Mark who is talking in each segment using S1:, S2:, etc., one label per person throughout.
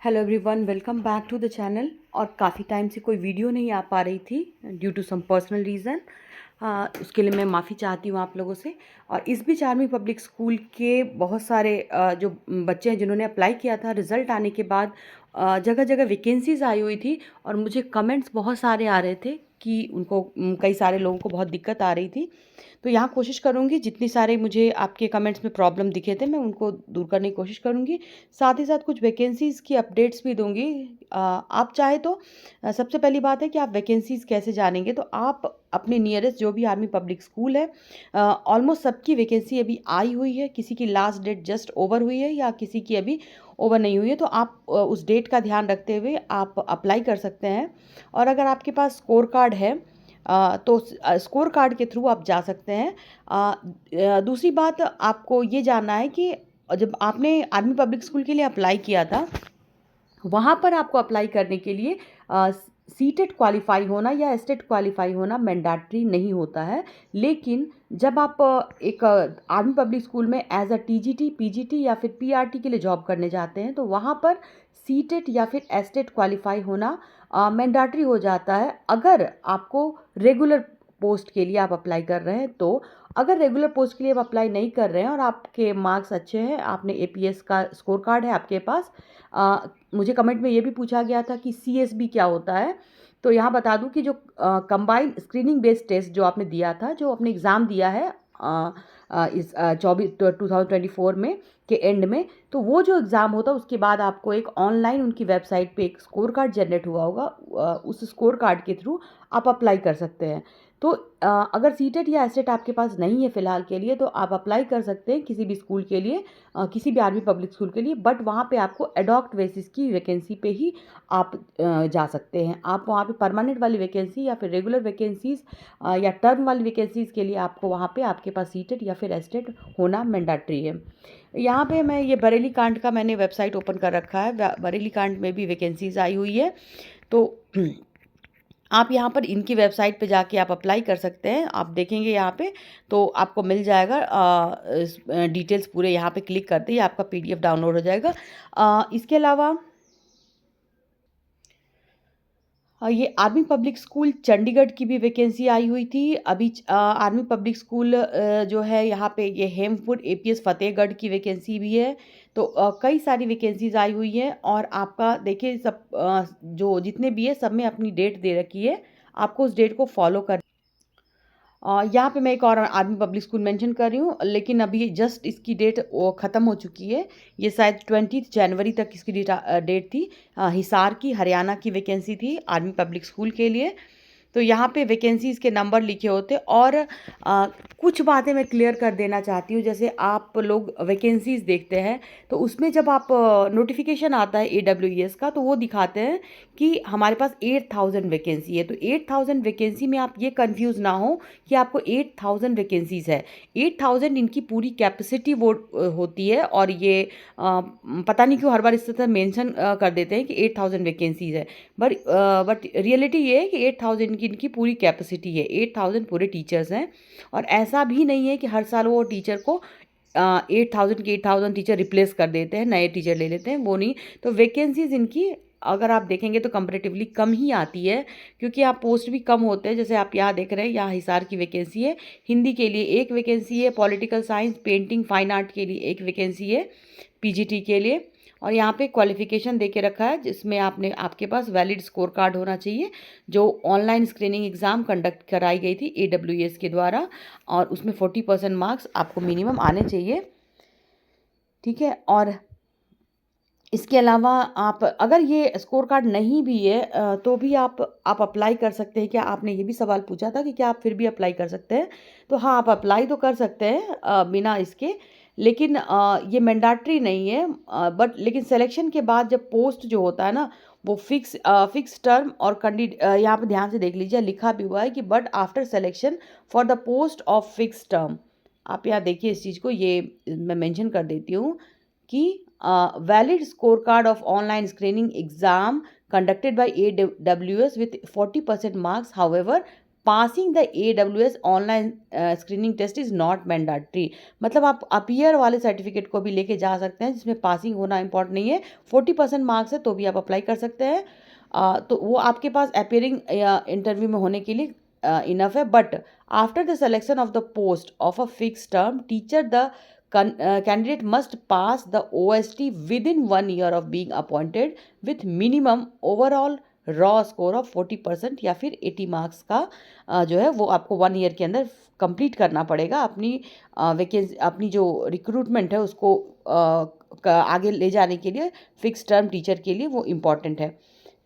S1: Hello everyone, welcome back to the channel. और काफ़ी time से कोई वीडियो नहीं आ पा रही थी due to some personal reason. उसके लिए मैं माफ़ी चाहती हूँ आप लोगों से। और इस बीच आर्मी पब्लिक स्कूल के बहुत सारे जो बच्चे हैं जिन्होंने अप्लाई किया था, रिज़ल्ट आने के बाद जगह जगह वैकेंसीज़ आई हुई थी और मुझे कमेंट्स बहुत सारे आ रहे थे कि उनको कई सारे लोगों को बहुत दिक्कत आ रही थी। तो यहाँ कोशिश करूँगी जितनी सारे मुझे आपके कमेंट्स में प्रॉब्लम दिखे थे मैं उनको दूर करने की कोशिश करूँगी। साथ ही साथ कुछ वैकेंसीज़ की अपडेट्स भी दूँगी। आप चाहे तो सबसे पहली बात है कि आप वैकेंसीज़ कैसे जानेंगे, तो आप अपने नियरेस्ट जो भी आर्मी पब्लिक स्कूल है, ऑलमोस्ट सबकी वैकेंसी अभी आई हुई है। किसी की लास्ट डेट जस्ट ओवर हुई है या किसी की अभी ओवर नहीं हुई है, तो आप उस डेट का ध्यान रखते हुए आप अप्लाई कर सकते हैं। और अगर आपके पास स्कोर कार्ड है तो स्कोर कार्ड के थ्रू आप जा सकते हैं। दूसरी बात आपको ये जानना है कि जब आपने आर्मी पब्लिक स्कूल के लिए अप्लाई किया था, वहाँ पर आपको अप्लाई करने के लिए सीटेट क्वालिफाई होना या एस्टेट क्वालिफाई होना मैंडेटरी नहीं होता है। लेकिन जब आप एक आर्मी पब्लिक स्कूल में एज अ टीजीटी, पीजीटी या फिर पीआरटी के लिए जॉब करने जाते हैं, तो वहाँ पर सीटेट या फिर एस्टेट क्वालिफाई होना मैंडेटरी हो जाता है अगर आपको रेगुलर पोस्ट के लिए आप अप्लाई कर रहे हैं। तो अगर रेगुलर पोस्ट के लिए आप अप्लाई नहीं कर रहे हैं और आपके मार्क्स अच्छे हैं, आपने एपीएस का स्कोर कार्ड है आपके पास, मुझे कमेंट में ये भी पूछा गया था कि सीएसबी क्या होता है। तो यहाँ बता दूं कि जो कंबाइंड स्क्रीनिंग बेस्ड टेस्ट जो आपने दिया था, जो आपने एग्ज़ाम दिया है इस 2024 में के एंड में, तो वो जो एग्ज़ाम होता है उसके बाद आपको एक ऑनलाइन उनकी वेबसाइट पे एक स्कोर कार्ड जनरेट हुआ होगा। उस स्कोर कार्ड के थ्रू आप अप्लाई कर सकते हैं। तो अगर सीटेट या एस्टेट आपके पास नहीं है फ़िलहाल के लिए, तो आप अप्लाई कर सकते हैं किसी भी स्कूल के लिए, किसी भी आर्मी पब्लिक स्कूल के लिए। बट वहाँ पे आपको एडॉक्ट बेसिस की वैकेंसी पे ही आप जा सकते हैं। आप वहाँ पे परमानेंट वाली वैकेंसी या फिर रेगुलर वैकेंसीज़ या टर्म वाली वैकेंसीज़ के लिए आपको वहाँ पे आपके पास सीटेट या फिर एस्टेट होना मैंडेटरी है। यहाँ पे मैं ये बरेली कांड का मैंने वेबसाइट ओपन कर रखा है। बरेली कांड में भी वैकेंसीज़ आई हुई है, तो आप यहाँ पर इनकी वेबसाइट पे जाके आप अप्लाई कर सकते हैं। आप देखेंगे यहाँ पे तो आपको मिल जाएगा डिटेल्स पूरे। यहाँ पे क्लिक करते ही आपका पीडीएफ डाउनलोड हो जाएगा। इसके अलावा ये आर्मी पब्लिक स्कूल चंडीगढ़ की भी वैकेंसी आई हुई थी अभी। आर्मी पब्लिक स्कूल जो है यहाँ पे ये हेमपुर एपीएस फतेहगढ़ की वैकेंसी भी है। तो कई सारी वैकेंसीज आई हुई हैं और आपका देखिए सब जो जितने भी है सब में अपनी डेट दे रखी है। आपको उस डेट को फॉलो कर यहाँ पे मैं एक और आर्मी पब्लिक स्कूल मेंशन कर रही हूँ, लेकिन अभी जस्ट इसकी डेट ख़त्म हो चुकी है। ये शायद 20 जनवरी तक इसकी डेट थी। हिसार की हरियाणा की वैकेंसी थी आर्मी पब्लिक स्कूल के लिए। तो यहाँ पे वैकेंसीज़ के नंबर लिखे होते। और कुछ बातें मैं क्लियर कर देना चाहती हूँ। जैसे आप लोग वैकेंसीज़ देखते हैं तो उसमें जब आप नोटिफिकेशन आता है AWES का, तो वो दिखाते हैं कि हमारे पास 8000 वैकेंसी है। तो 8000 वैकेंसी में आप ये कंफ्यूज ना हो कि आपको 8000 वैकेंसीज़ है। 8000 इनकी पूरी कैपेसिटी वो होती है। और ये पता नहीं क्यों हर बार इस तरह मेंशन कर देते हैं कि 8000 वैकेंसीज़ है। बट रियलिटी ये है कि 8000 की इनकी पूरी कैपेसिटी है। 8000 पूरे टीचर्स हैं। और ऐसा भी नहीं है कि हर साल वो टीचर को 8000 के 8000 टीचर रिप्लेस कर देते हैं, नए टीचर ले लेते हैं, वो नहीं। तो वैकेंसीज इनकी अगर आप देखेंगे तो कंपैरेटिवली कम ही आती है, क्योंकि आप पोस्ट भी कम होते हैं। जैसे आप यहाँ देख रहे हैं, यहाँ हिसार की वैकेंसी है। हिंदी के लिए एक वैकेंसी है, political science, painting, fine art के लिए एक वैकेंसी है, पीजीटी के लिए। और यहाँ पे क्वालिफिकेशन दे के रखा है जिसमें आपके पास वैलिड स्कोर कार्ड होना चाहिए, जो ऑनलाइन स्क्रीनिंग एग्ज़ाम कंडक्ट कराई गई थी AWES के द्वारा, और उसमें 40% मार्क्स आपको मिनिमम आने चाहिए। ठीक है। और इसके अलावा आप अगर ये स्कोर कार्ड नहीं भी है तो भी आप अप्लाई कर सकते हैं। क्या आपने ये भी सवाल पूछा था कि क्या आप फिर भी अप्लाई कर सकते हैं? तो हाँ, आप अप्लाई तो कर सकते हैं बिना इसके, लेकिन ये मैंडेटरी नहीं है। बट लेकिन सिलेक्शन के बाद जब पोस्ट जो होता है ना, वो फिक्स टर्म और यहाँ पे ध्यान से देख लीजिए, लिखा भी हुआ है कि but after selection for the post of fix term. आप यहाँ देखिए इस चीज़ को, ये मैं मेंशन कर देती हूँ कि valid scorecard of online screening exam conducted by AWS with 40% marks, however passing the AWS online screening test is not mandatory. मतलब आप अपीयर वाले सर्टिफिकेट को भी लेके जा सकते हैं, जिसमें पासिंग होना इंपॉर्टेंट नहीं है। 40% मार्क्स है तो भी आप अप्लाई कर सकते हैं। तो वो आपके पास अपीयरिंग इंटरव्यू में होने के लिए इनफ है। But after the selection of the post of a fix term teacher, the candidate must pass the OST within 1 year of being appointed with minimum overall raw score of 40% या फिर 80 marks का जो है वो आपको 1 year के अंदर complete करना पड़ेगा। अपनी वैकेंसी, अपनी जो रिक्रूटमेंट है उसको आगे ले जाने के लिए फिक्स टर्म टीचर के लिए वो इम्पॉर्टेंट है।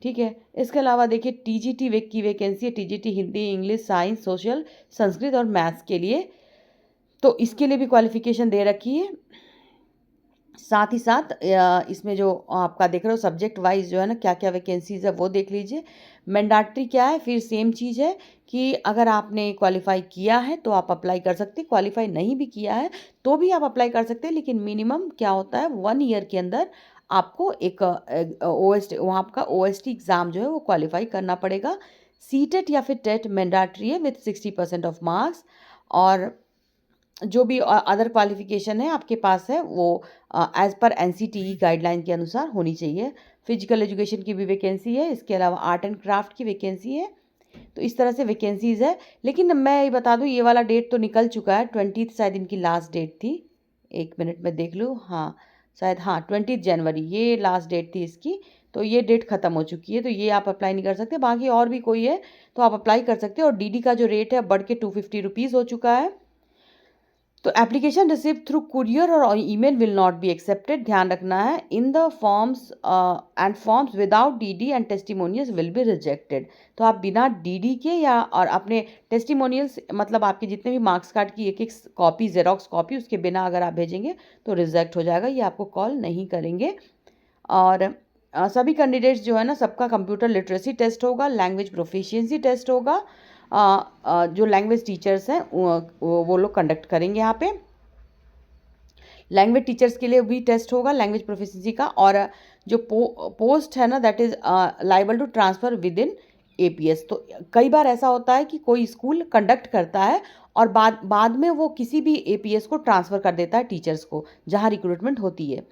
S1: ठीक है, इसके अलावा देखिए TGT की वैकेंसी है, TGT Hindi, English, science, social, Sanskrit और मैथ्स के लिए। तो इसके लिए भी क्वालिफिकेशन दे रखी है। साथ ही साथ इसमें जो आपका देख रहे हो सब्जेक्ट वाइज जो है ना क्या क्या वैकेंसीज है वो देख लीजिए। मैंडेटरी क्या है, फिर सेम चीज़ है कि अगर आपने क्वालिफाई किया है तो आप अप्लाई कर सकते हैं, क्वालिफाई नहीं भी किया है तो भी आप अप्लाई कर सकते हैं। लेकिन मिनिमम क्या होता है, 1 ईयर के अंदर आपको एक OST, वहाँ आपका OST एग्ज़ाम जो है वो क्वालिफाई करना पड़ेगा। CTET या फिर टेट मैंडेटरी है विथ 60% ऑफ मार्क्स। और जो भी अदर क्वालिफिकेशन है आपके पास है वो एज़ पर NCTE गाइडलाइन के अनुसार होनी चाहिए। फिजिकल एजुकेशन की भी वैकेंसी है, इसके अलावा आर्ट एंड क्राफ्ट की वैकेंसी है। तो इस तरह से वैकेंसीज़ है। लेकिन मैं ये बता दूं ये वाला डेट तो निकल चुका है, 20 शायद इनकी लास्ट डेट थी। 1 मिनट में देख लूँ, हाँ शायद, हाँ 20 जनवरी ये लास्ट डेट थी इसकी। तो ये डेट ख़त्म हो चुकी है, तो ये आप अप्लाई नहीं कर सकते। बाकी और भी कोई है तो आप अप्लाई कर सकते हो। और DD का जो रेट है बढ़ के 250 रुपीज़ हो चुका है। तो एप्लीकेशन रिसीव थ्रू कुरियर और email will not be accepted, ध्यान रखना है। In the forms and forms without DD and testimonials will be rejected. तो आप बिना DD के या और अपने टेस्टिमोनियल्स, मतलब आपके जितने भी मार्क्स कार्ड की एक एक कॉपी, जेरोक्स कॉपी, उसके बिना अगर आप भेजेंगे तो रिजेक्ट हो जाएगा, ये आपको कॉल नहीं करेंगे। और सभी कैंडिडेट्स जो है ना सबका कंप्यूटर लिटरेसी टेस्ट होगा, लैंग्वेज प्रोफिशिएंसी टेस्ट होगा। जो लैंग्वेज टीचर्स हैं वो लोग कंडक्ट करेंगे यहाँ पे। लैंग्वेज टीचर्स के लिए भी टेस्ट होगा लैंग्वेज प्रोफिशिएंसी का। और जो पोस्ट है ना that is liable to transfer within APS। तो कई बार ऐसा होता है कि कोई स्कूल कंडक्ट करता है और बाद में वो किसी भी APS को ट्रांसफ़र कर देता है टीचर्स को जहाँ रिक्रूटमेंट होती है।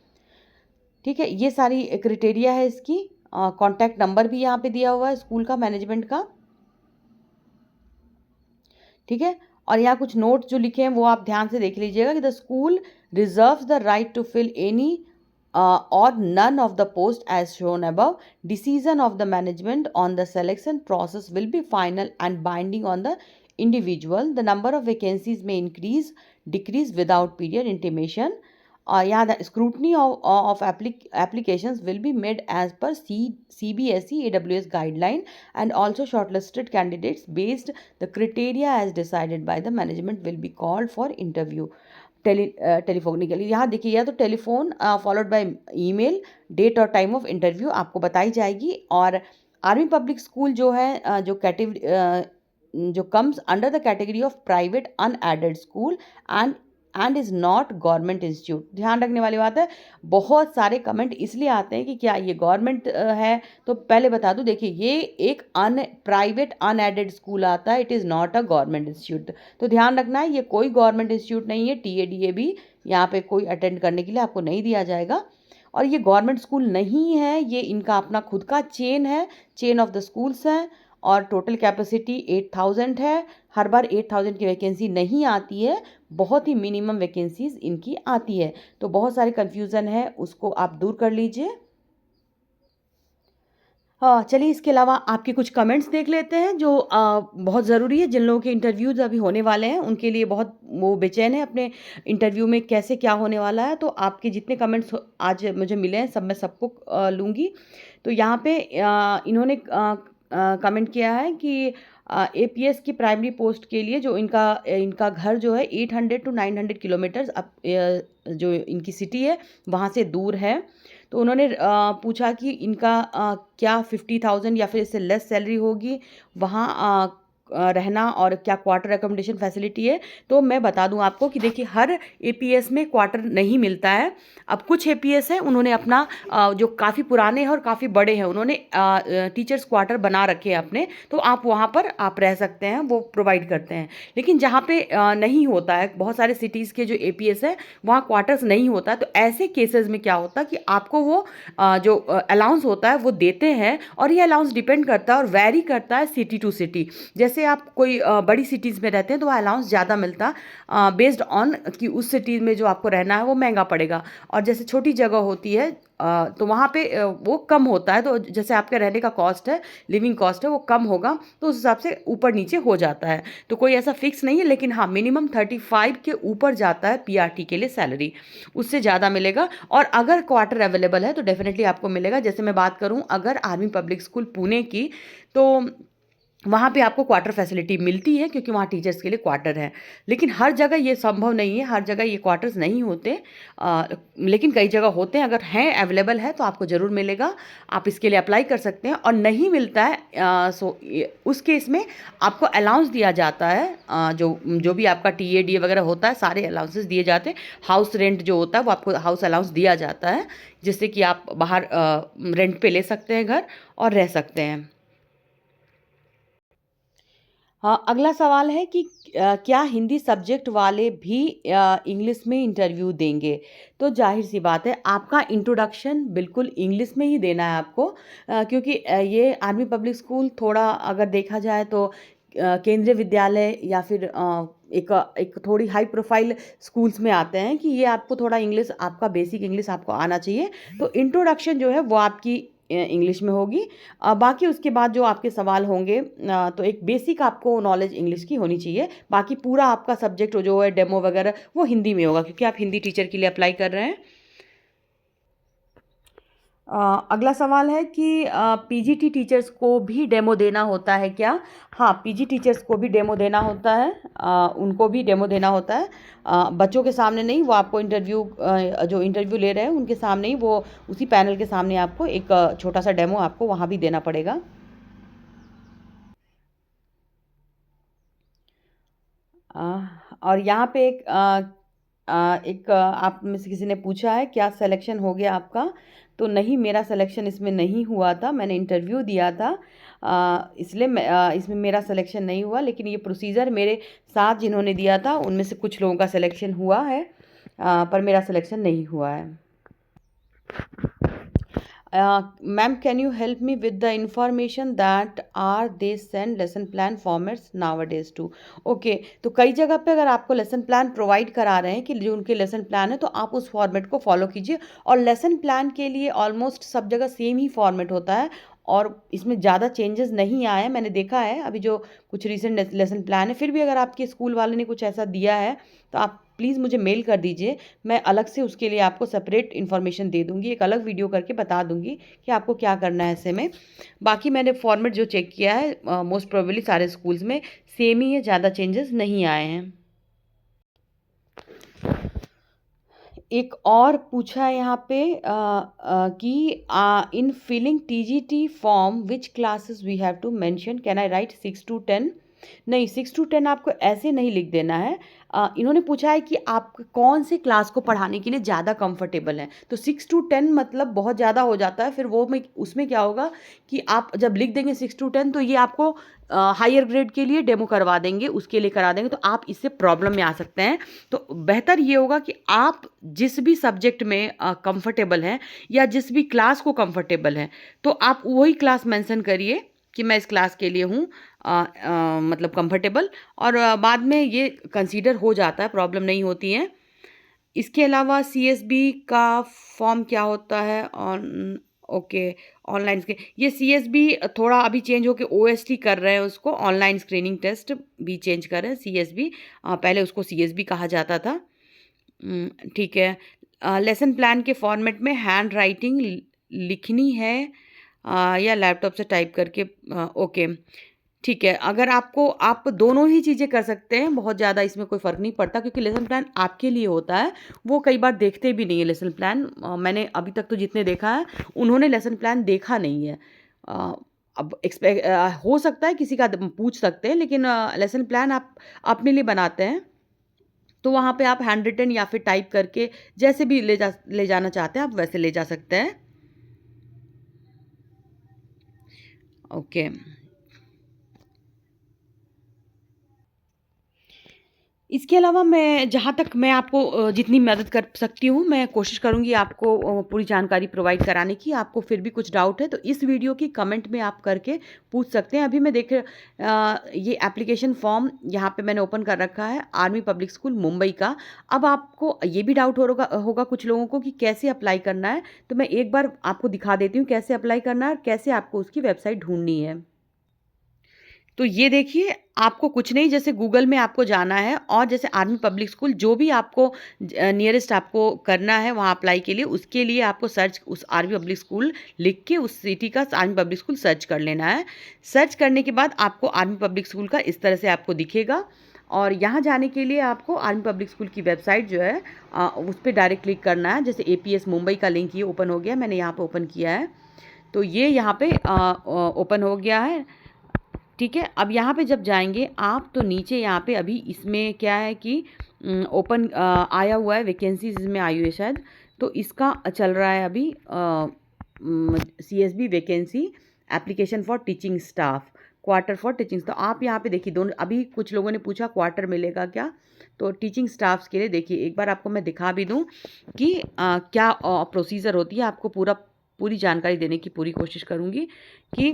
S1: ठीक है, ये सारी क्राइटेरिया है इसकी। कॉन्टैक्ट नंबर भी यहाँ पे दिया हुआ है स्कूल का, मैनेजमेंट का। ठीक है, और यहाँ कुछ नोट जो लिखे हैं वो आप ध्यान से देख लीजिएगा कि the school reserves the right to fill any or none of the post as shown above. Decision of the management on the selection process will be final and binding on the individual. The number of vacancies may increase, decrease without period intimation. Yeah, the scrutiny of applications will be made as per CBSE AWS guideline, and also shortlisted candidates based the criteria as decided by the management will be called for interview. Telephonically, यहाँ देखिए या तो telephone followed by email, date और time of interview आपको बताई जाएगी। और army public school जो है जो कैटेगरी जो comes under the category of private unaided school and is not government institute. ध्यान रखने वाली बात है, बहुत सारे कमेंट इसलिए आते हैं कि क्या ये गवर्नमेंट है। तो पहले बता दूं, देखिए ये एक प्राइवेट अनएडेड स्कूल आता है, it is not a government institute. तो ध्यान रखना है, ये कोई गवर्नमेंट इंस्टीट्यूट नहीं है। TADA भी यहाँ पे कोई अटेंड करने के लिए आपको नहीं दिया जाएगा। और ये गवर्नमेंट स्कूल नहीं है, ये इनका अपना खुद का चेन है, चेन ऑफ द स्कूल्स हैं। और टोटल कैपेसिटी 8000 है। हर बार 8000 की वैकेंसी नहीं आती है, बहुत ही मिनिमम वैकेंसीज इनकी आती है। तो बहुत सारे कन्फ्यूज़न है, उसको आप दूर कर लीजिए। हाँ, चलिए इसके अलावा आपके कुछ कमेंट्स देख लेते हैं जो बहुत ज़रूरी है। जिन लोगों के इंटरव्यूज़ अभी होने वाले हैं उनके लिए बहुत वो बेचैन है अपने इंटरव्यू में कैसे क्या होने वाला है। तो आपके जितने कमेंट्स आज मुझे मिले हैं सब मैं सबको लूँगी। तो यहाँ पे इन्होंने कमेंट किया है कि APS की प्राइमरी पोस्ट के लिए जो इनका घर जो है 800 to 900 किलोमीटर्स जो इनकी सिटी है वहाँ से दूर है। तो उन्होंने पूछा कि इनका क्या 50,000 या फिर इससे लेस सैलरी होगी वहाँ रहना और क्या क्वार्टर अकोमोडेशन फैसिलिटी है, तो मैं बता दूं आपको कि देखिए हर एपीएस में क्वार्टर नहीं मिलता है। अब कुछ एपीएस है उन्होंने अपना जो काफ़ी पुराने हैं और काफ़ी बड़े हैं, उन्होंने टीचर्स क्वार्टर बना रखे हैं अपने, तो आप वहाँ पर आप रह सकते हैं, वो प्रोवाइड करते हैं। लेकिन जहाँ पे नहीं होता है, बहुत सारे सिटीज़ के जो एपीएस है वहाँ क्वार्टर्स नहीं होता है, तो ऐसे केसेस में क्या होता है कि आपको वो जो अलाउंस होता है वो देते हैं, और ये अलाउंस डिपेंड करता है और वैरी करता है सिटी टू सिटी। जैसे आप कोई बड़ी सिटीज़ में रहते हैं तो वह अलाउंस ज़्यादा मिलता बेस्ड ऑन कि उस सिटी में जो आपको रहना है वो महंगा पड़ेगा, और जैसे छोटी जगह होती है तो वहाँ पे वो कम होता है, तो जैसे आपके रहने का कॉस्ट है, लिविंग कॉस्ट है, वो कम होगा, तो उस हिसाब से ऊपर नीचे हो जाता है। तो कोई ऐसा फिक्स नहीं है, लेकिन हाँ मिनिमम 35 के ऊपर जाता है पीआरटी के लिए सैलरी, उससे ज़्यादा मिलेगा। और अगर क्वार्टर अवेलेबल है तो डेफिनेटली आपको मिलेगा। जैसे मैं बात करूँ अगर आर्मी पब्लिक स्कूल पुणे की, तो वहाँ पे आपको क्वार्टर फैसिलिटी मिलती है क्योंकि वहाँ टीचर्स के लिए क्वार्टर है। लेकिन हर जगह ये संभव नहीं है, हर जगह ये क्वार्टर्स नहीं होते, लेकिन कई जगह होते हैं। अगर हैं अवेलेबल है तो आपको ज़रूर मिलेगा, आप इसके लिए अप्लाई कर सकते हैं। और नहीं मिलता है उस केस में आपको अलाउंस दिया जाता है, जो भी आपका टीएडीए वगैरह होता है, सारे अलाउंसेस दिए जाते हैं। हाउस रेंट जो होता है वो आपको हाउस अलाउंस दिया जाता है, जिससे कि आप बाहर रेंट पे ले सकते हैं घर और रह सकते हैं। हाँ, अगला सवाल है कि क्या हिंदी सब्जेक्ट वाले भी इंग्लिश में इंटरव्यू देंगे? तो जाहिर सी बात है, आपका इंट्रोडक्शन बिल्कुल इंग्लिश में ही देना है आपको, क्योंकि ये आर्मी पब्लिक स्कूल थोड़ा अगर देखा जाए तो केंद्रीय विद्यालय या फिर एक एक थोड़ी हाई प्रोफाइल स्कूल्स में आते हैं कि ये आपको थोड़ा इंग्लिश, आपका बेसिक इंग्लिश आपको आना चाहिए। तो इंट्रोडक्शन जो है वो आपकी इंग्लिश में होगी। बाकी उसके बाद जो आपके सवाल होंगे, तो एक बेसिक आपको नॉलेज इंग्लिश की होनी चाहिए। बाकी पूरा आपका सब्जेक्ट जो है डेमो वगैरह वो हिंदी में होगा, क्योंकि आप हिंदी टीचर के लिए अप्लाई कर रहे हैं। अगला सवाल है कि पीजीटी टीचर्स को भी डेमो देना होता है क्या? हाँ, पीजी टीचर्स को भी डेमो देना होता है, उनको भी डेमो देना होता है। बच्चों के सामने नहीं, वो आपको इंटरव्यू जो इंटरव्यू ले रहे हैं उनके सामने ही, वो उसी पैनल के सामने आपको एक छोटा सा डेमो आपको वहाँ भी देना पड़ेगा। और यहाँ पे आप में से किसी ने पूछा है क्या सिलेक्शन हो गया आपका? तो नहीं, मेरा सिलेक्शन इसमें नहीं हुआ था, मैंने इंटरव्यू दिया था, इसलिए इसमें मेरा सिलेक्शन नहीं हुआ। लेकिन ये प्रोसीजर मेरे साथ जिन्होंने दिया था उनमें से कुछ लोगों का सिलेक्शन हुआ है, पर मेरा सिलेक्शन नहीं हुआ है। Ma'am, can you help me with the information that are they send lesson plan formats nowadays too? Okay, तो कई जगह पे अगर आपको लेसन प्लान प्रोवाइड करा रहे हैं कि जो उनके लेसन प्लान है, तो आप उस फॉर्मेट को फॉलो कीजिए। और लेसन प्लान के लिए ऑलमोस्ट सब जगह सेम ही फॉर्मेट होता है, और इसमें ज़्यादा चेंजेस नहीं आए हैं। मैंने देखा है अभी जो कुछ रिसेंट लेसन प्लान है, फिर भी अगर आपके स्कूल वाले ने कुछ ऐसा दिया है तो आप प्लीज़ मुझे मेल कर दीजिए, मैं अलग से उसके लिए आपको सेपरेट इन्फॉर्मेशन दे दूँगी, एक अलग वीडियो करके बता दूँगी कि आपको क्या करना है ऐसे में। बाकी मैंने फॉर्मेट जो चेक किया है, मोस्ट प्रोबेबली सारे स्कूल्स में सेम ही है, ज़्यादा चेंजेस नहीं आए हैं। एक और पूछा है यहाँ पे कि in filling TGT form which classes we have to mention, can I write 6 to 10? नहीं, 6 to 10 आपको ऐसे नहीं लिख देना है। इन्होंने पूछा है कि आप कौन से क्लास को पढ़ाने के लिए ज़्यादा कंफर्टेबल हैं, तो 6 to 10 मतलब बहुत ज़्यादा हो जाता है। फिर वो में उसमें क्या होगा कि आप जब लिख देंगे 6 to 10, तो ये आपको हायर ग्रेड के लिए डेमो करवा देंगे, उसके लिए करा देंगे, तो आप इससे प्रॉब्लम में आ सकते हैं। तो बेहतर ये होगा कि आप जिस भी सब्जेक्ट में कंफर्टेबल हैं या जिस भी क्लास को कंफर्टेबल हैं, तो आप वही क्लास मेंशन करिए कि मैं इस क्लास के लिए हूँ मतलब कंफर्टेबल, और बाद में ये कंसीडर हो जाता है, प्रॉब्लम नहीं होती है। इसके अलावा सीएसबी का फॉर्म क्या होता है? ओके, ऑनलाइन के ये सीएसबी थोड़ा अभी चेंज होके ओएसटी कर रहे हैं, उसको ऑनलाइन स्क्रीनिंग टेस्ट भी चेंज कर रहे हैं सीएसबी, पहले उसको सीएसबी कहा जाता था। ठीक है। लेसन प्लान के फॉर्मेट में हैंड राइटिंग लिखनी है या लैपटॉप से टाइप करके? ओके, ठीक है। अगर आप दोनों ही चीज़ें कर सकते हैं, बहुत ज़्यादा इसमें कोई फ़र्क नहीं पड़ता, क्योंकि लेसन प्लान आपके लिए होता है। वो कई बार देखते भी नहीं है लेसन प्लान, मैंने अभी तक तो जितने देखा है उन्होंने लेसन प्लान देखा नहीं है। अब हो सकता है किसी का पूछ सकते हैं, लेकिन लेसन प्लान आप अपने लिए बनाते हैं तो वहाँ पे आप हैंड रिटन या फिर टाइप करके जैसे भी ले जाना चाहते हैं आप वैसे ले जा सकते हैं। ओके। इसके अलावा मैं जहाँ तक मैं आपको जितनी मदद कर सकती हूँ मैं कोशिश करूँगी आपको पूरी जानकारी प्रोवाइड कराने की। आपको फिर भी कुछ डाउट है तो इस वीडियो की कमेंट में आप करके पूछ सकते हैं। अभी मैं ये एप्लीकेशन फॉर्म यहाँ पे मैंने ओपन कर रखा है आर्मी पब्लिक स्कूल मुंबई का। अब आपको ये भी डाउट होगा कुछ लोगों को कि कैसे अप्लाई करना है, तो मैं एक बार आपको दिखा देती हूँ कैसे अप्लाई करना है और कैसे आपको उसकी वेबसाइट ढूंढनी है। तो ये देखिए, आपको कुछ नहीं, जैसे गूगल में आपको जाना है और जैसे आर्मी पब्लिक स्कूल जो भी आपको नियरेस्ट आपको करना है वहाँ अप्लाई के लिए, उसके लिए आपको सर्च उस आर्मी पब्लिक स्कूल लिख के उस सिटी का आर्मी पब्लिक स्कूल सर्च कर लेना है। सर्च करने के बाद आपको आर्मी पब्लिक स्कूल का इस तरह से आपको दिखेगा और यहाँ जाने के लिए आपको आर्मी पब्लिक स्कूल की वेबसाइट जो है उस पर डायरेक्ट क्लिक करना है। जैसे APS मुंबई का लिंक ये ओपन हो गया, मैंने यहाँ पर ओपन किया है तो ये यहाँ पे ओपन हो गया है। ठीक है, अब यहाँ पे जब जाएंगे आप तो नीचे यहाँ पे अभी इसमें क्या है कि ओपन आया हुआ है, वैकेंसीज इसमें आई हुई है शायद, तो इसका चल रहा है अभी CSB vacancy application for teaching staff, quarter for teaching. तो आप यहाँ पे देखिए दोनों, अभी कुछ लोगों ने पूछा क्वार्टर मिलेगा क्या, तो टीचिंग स्टाफ्स के लिए देखिए एक बार आपको मैं दिखा भी दूँ कि क्या प्रोसीजर होती है। आपको पूरी जानकारी देने की पूरी कोशिश करूँगी कि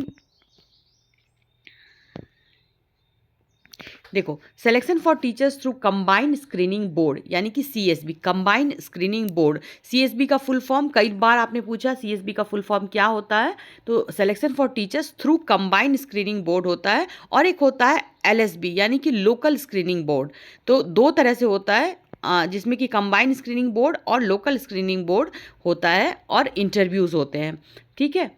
S1: देखो, selection for teachers through combined screening board यानी कि CSB, combined screening board. CSB का फुल फॉर्म, कई बार आपने पूछा CSB का फुल फॉर्म क्या होता है, तो selection for teachers through combined screening board होता है और एक होता है LSB यानी कि लोकल स्क्रीनिंग बोर्ड। तो दो तरह से होता है जिसमें कि कंबाइंड स्क्रीनिंग बोर्ड और लोकल स्क्रीनिंग बोर्ड होता है और इंटरव्यूज़ होते हैं। ठीक है,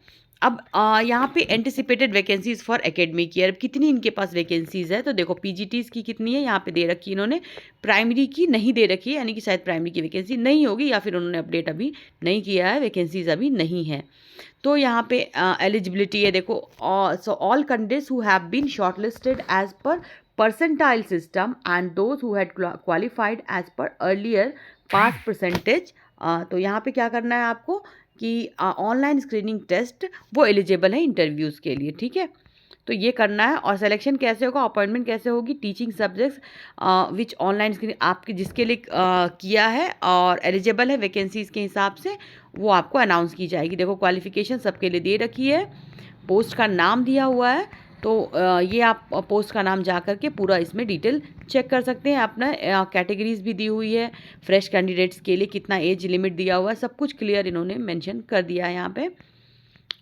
S1: अब यहाँ पे anticipated vacancies for academic year, कितनी इनके पास वैकेंसीज है तो देखो PGTs की कितनी है यहाँ पे दे रखी है इन्होंने, प्राइमरी की नहीं दे रखी है, यानी कि शायद प्राइमरी की वैकेंसी नहीं होगी या फिर उन्होंने अपडेट अभी नहीं किया है, वैकेंसीज अभी नहीं है। तो यहाँ पे एलिजिबिलिटी है देखो, so all candidates who have been shortlisted as per percentile system and those who had qualified as per earlier pass percentage. तो यहाँ पे क्या करना है आपको कि ऑनलाइन स्क्रीनिंग टेस्ट वो एलिजिबल है इंटरव्यूज़ के लिए। ठीक है, तो ये करना है। और सिलेक्शन कैसे होगा, अपॉइंटमेंट कैसे होगी, teaching subjects which online screening आपके जिसके लिए किया है और एलिजिबल है वैकेंसीज़ के हिसाब से वो आपको अनाउंस की जाएगी। देखो क्वालिफिकेशन सबके लिए दे रखी है, पोस्ट का नाम दिया हुआ है, तो ये आप पोस्ट का नाम जा कर के पूरा इसमें डिटेल चेक कर सकते हैं। अपना कैटेगरीज भी दी हुई है, फ्रेश कैंडिडेट्स के लिए कितना एज लिमिट दिया हुआ है, सब कुछ क्लियर इन्होंने मेंशन कर दिया है यहाँ पे।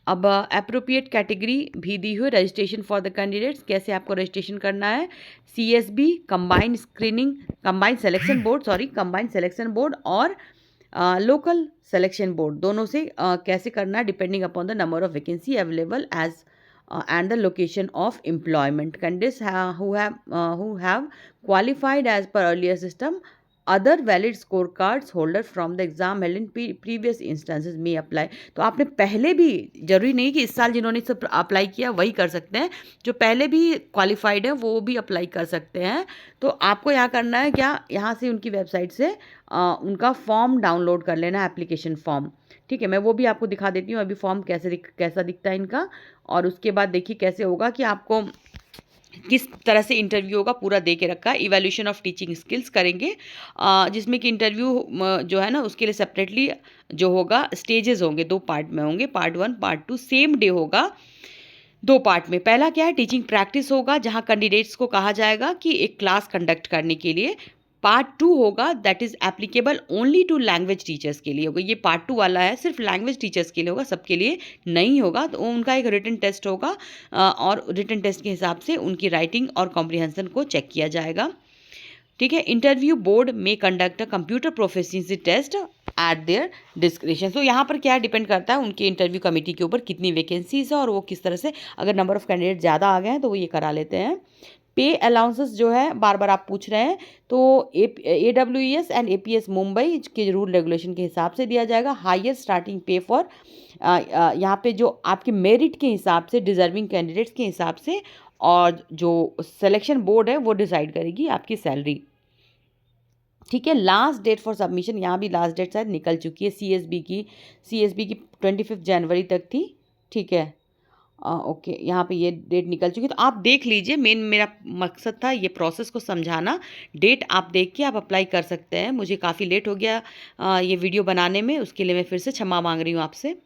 S1: अब अप्रोप्रिएट कैटेगरी भी दी हुई, रजिस्ट्रेशन फॉर द कैंडिडेट्स, कैसे आपको रजिस्ट्रेशन करना है। CSB कंबाइंड सिलेक्शन बोर्ड और लोकल सिलेक्शन बोर्ड दोनों से कैसे करना है, depending upon the number of vacancy available as and the location of employment. Candidates who have qualified as per earlier system, other valid scorecards holder from the exam held in previous instances may apply. तो आपने पहले भी, जरूरी नहीं कि इस साल जिन्होंने सब अप्लाई किया वही कर सकते हैं, जो पहले भी क्वालिफाइड है वो भी अप्लाई कर सकते हैं। तो आपको यहाँ करना है क्या, यहाँ से उनकी वेबसाइट से उनका फॉर्म डाउनलोड कर लेना है, एप्लीकेशन फॉर्म। ठीक है, मैं वो भी आपको दिखा देती हूँ अभी फॉर्म कैसा दिखता है इनका। और उसके बाद देखिए कैसे होगा कि आपको किस तरह से इंटरव्यू होगा, पूरा दे के रखा है। इवैल्यूएशन ऑफ टीचिंग स्किल्स करेंगे, जिसमें कि इंटरव्यू जो है ना उसके लिए सेपरेटली जो होगा स्टेजेस होंगे, 2 पार्ट में होंगे, पार्ट 1 पार्ट 2 सेम डे होगा, 2 पार्ट में। पहला क्या है, टीचिंग प्रैक्टिस होगा जहां कैंडिडेट्स को कहा जाएगा कि एक क्लास कंडक्ट करने के लिए। पार्ट 2 होगा that is applicable only to language teachers के लिए होगा। ये पार्ट 2 वाला है, सिर्फ लैंग्वेज टीचर्स के लिए होगा, सबके लिए नहीं होगा। तो उनका एक रिटन टेस्ट होगा और रिटन टेस्ट के हिसाब से उनकी राइटिंग और कॉम्प्रिहेंशन को चेक किया जाएगा। ठीक है, इंटरव्यू बोर्ड में conduct a computer proficiency test at their description. तो यहाँ पर क्या डिपेंड करता है उनके इंटरव्यू कमेटी के ऊपर कितनी वैकेंसीज है और वो किस तरह से, अगर नंबर ऑफ कैंडिडेट ज़्यादा आ गए हैं तो वो ये करा लेते हैं। पे अलाउंसेस जो है बार बार आप पूछ रहे हैं, तो AWES एंड APS मुंबई के रूल रेगुलेशन के हिसाब से दिया जाएगा। हाईएस्ट स्टार्टिंग पे फॉर यहाँ पे जो आपके मेरिट के हिसाब से, डिजर्विंग कैंडिडेट्स के हिसाब से, और जो सिलेक्शन बोर्ड है वो डिसाइड करेगी आपकी सैलरी। ठीक है, लास्ट डेट फॉर सबमिशन, यहाँ भी लास्ट डेट शायद निकल चुकी है CSB की 25 जनवरी तक थी। ठीक है, ओके, यहाँ पे ये डेट निकल चुकी है, तो आप देख लीजिए। मेन मेरा मकसद था ये प्रोसेस को समझाना। डेट आप देख के आप अप्लाई कर सकते हैं। मुझे काफ़ी लेट हो गया ये वीडियो बनाने में, उसके लिए मैं फिर से क्षमा मांग रही हूँ आपसे।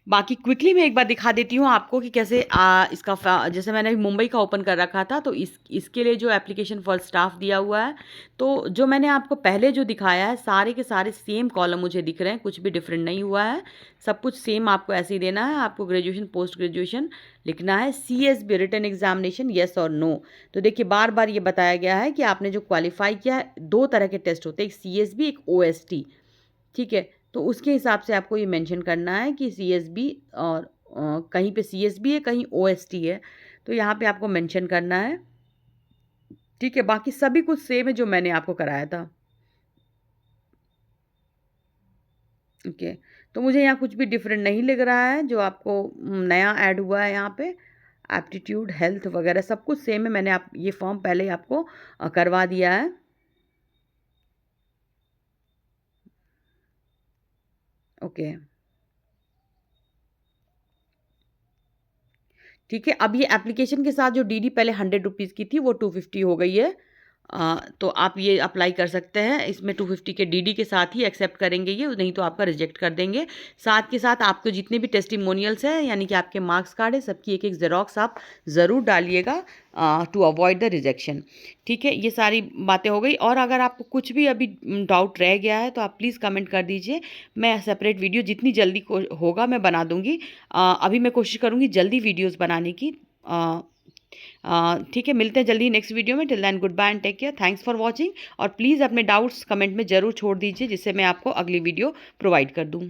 S1: बाकी क्विकली मैं एक बार दिखा देती हूँ आपको कि कैसे जैसे मैंने अभी मुंबई का ओपन कर रखा था, तो इसके लिए जो एप्लीकेशन फॉर स्टाफ दिया हुआ है, तो जो मैंने आपको पहले जो दिखाया है, सारे के सारे सेम कॉलम मुझे दिख रहे हैं, कुछ भी डिफरेंट नहीं हुआ है, सब कुछ सेम आपको ऐसे ही देना है। आपको ग्रेजुएशन, पोस्ट ग्रेजुएशन लिखना है, CSB रिटन एग्जामिनेशन येस और नो। तो देखिए बार बार ये बताया गया है कि आपने जो क्वालिफाई किया है, 2 तरह के टेस्ट होते हैं, एक CSB, एक OST। ठीक है, तो उसके हिसाब से आपको ये मेंशन करना है कि CSB, और कहीं पे CSB है, कहीं OST है, तो यहाँ पे आपको मेंशन करना है। ठीक है, बाकी सभी कुछ सेम है जो मैंने आपको कराया था। ओके, तो मुझे यहाँ कुछ भी डिफरेंट नहीं लग रहा है जो आपको नया ऐड हुआ है। यहाँ पे एप्टीट्यूड, हेल्थ वगैरह सब कुछ सेम है। मैंने ये फॉर्म पहले ही आपको करवा दिया है। ओके, ठीक है, अब ये एप्लीकेशन के साथ जो DD पहले 100 रुपीज़ की थी वो 250 हो गई है। तो आप ये अप्लाई कर सकते हैं। इसमें 250 के DD के साथ ही एक्सेप्ट करेंगे ये, नहीं तो आपका रिजेक्ट कर देंगे। साथ के साथ आपको जितने भी टेस्टिमोनियल्स हैं, यानी कि आपके मार्क्स कार्ड है, सबकी एक एक ज़ेरॉक्स आप ज़रूर डालिएगा टू अवॉइड द रिजेक्शन। ठीक है, ये सारी बातें हो गई। और अगर आपको कुछ भी अभी डाउट रह गया है तो आप प्लीज़ कमेंट कर दीजिए। मैं सेपरेट वीडियो जितनी जल्दी होगा मैं बना दूँगी। अभी मैं कोशिश करूँगी जल्दी वीडियोज़ बनाने की। ठीक है, मिलते हैं जल्दी नेक्स्ट वीडियो में। Till then good bye and take care. Thanks for watching. और प्लीज़ अपने डाउट्स कमेंट में ज़रूर छोड़ दीजिए, जिससे मैं आपको अगली वीडियो प्रोवाइड कर दूँ।